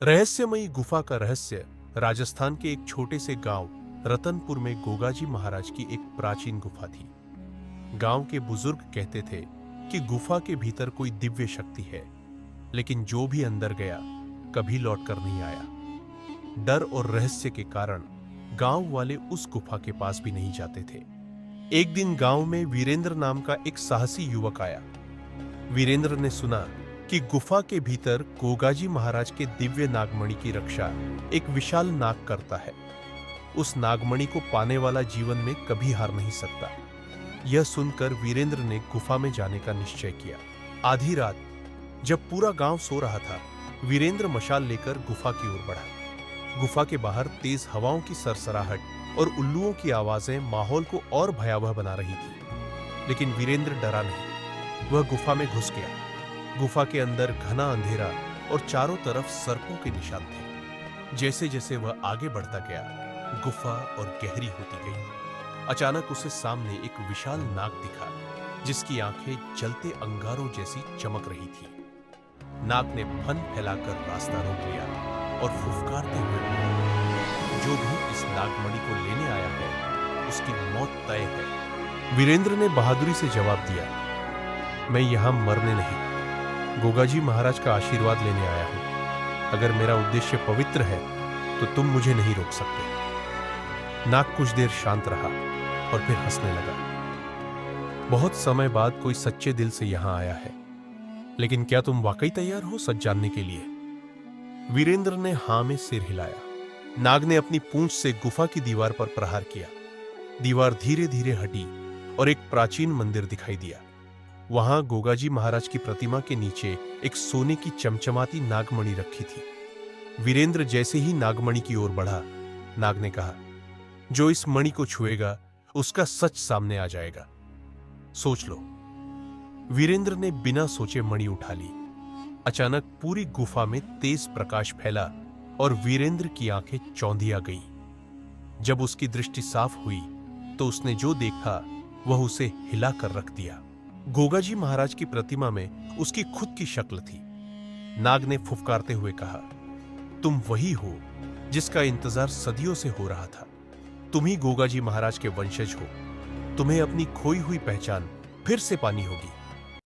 रहस्यमयी गुफा का रहस्य राजस्थान के एक छोटे से गांव रतनपुर में गोगाजी महाराज की एक प्राचीन गुफा थी। गांव के बुजुर्ग कहते थे कि गुफा के भीतर कोई दिव्य शक्ति है, लेकिन जो भी अंदर गया कभी लौटकर नहीं आया। डर और रहस्य के कारण गांव वाले उस गुफा के पास भी नहीं जाते थे। एक दिन गांव में वीरेंद्र नाम का एक साहसी युवक आया। वीरेंद्र ने सुना कि गुफा के भीतर गोगाजी महाराज के दिव्य नागमणि की रक्षा एक विशाल नाग करता है। उस नागमणि को पाने वाला जीवन में कभी हार नहीं सकता। यह सुनकर वीरेंद्र ने गुफा में जाने का निश्चय किया। आधी रात जब पूरा गांव सो रहा था, वीरेंद्र मशाल लेकर गुफा की ओर बढ़ा। गुफा के बाहर तेज हवाओं की सरसराहट और उल्लुओं की आवाजें माहौल को और भयावह बना रही थी, लेकिन वीरेंद्र डरा नहीं। वह गुफा में घुस गया। गुफा के अंदर घना अंधेरा और चारों तरफ सर्पों के निशान थे। जैसे जैसे वह आगे बढ़ता गया, गुफा और गहरी होती गई। अचानक उसे सामने एक विशाल नाग दिखा, जिसकी आंखें जलते अंगारों जैसी चमक रही थी। नाग ने फन फैलाकर रास्ता रोक लिया और फुफकारते हुए बोला, जो भी इस नागमणि को लेने आया है, उसकी मौत तय है। वीरेंद्र ने बहादुरी से जवाब दिया, मैं यहां मरने नहीं, गोगाजी महाराज का आशीर्वाद लेने आया हूं। अगर मेरा उद्देश्य पवित्र है तो तुम मुझे नहीं रोक सकते। नाग कुछ देर शांत रहा और फिर हंसने लगा। बहुत समय बाद कोई सच्चे दिल से यहां आया है, लेकिन क्या तुम वाकई तैयार हो सच जानने के लिए? वीरेंद्र ने हां में सिर हिलाया। नाग ने अपनी पूंछ से गुफा की दीवार पर प्रहार किया। दीवार धीरे धीरे हटी और एक प्राचीन मंदिर दिखाई दिया। वहां गोगाजी महाराज की प्रतिमा के नीचे एक सोने की चमचमाती नागमणि रखी थी। वीरेंद्र जैसे ही नागमणि की ओर बढ़ा, नाग ने कहा, जो इस मणि को छुएगा उसका सच सामने आ जाएगा। सोच लो। वीरेंद्र ने बिना सोचे मणि उठा ली। अचानक पूरी गुफा में तेज प्रकाश फैला और वीरेंद्र की आंखें चौंधिया गईं। जब उसकी दृष्टि साफ हुई तो उसने जो देखा वह उसे हिला कर रख दिया। गोगाजी महाराज की प्रतिमा में उसकी खुद की शक्ल थी। नाग ने फुफकारते हुए कहा, तुम वही हो जिसका इंतजार सदियों से हो रहा था। तुम ही गोगाजी महाराज के वंशज हो। तुम्हें अपनी खोई हुई पहचान फिर से पानी होगी।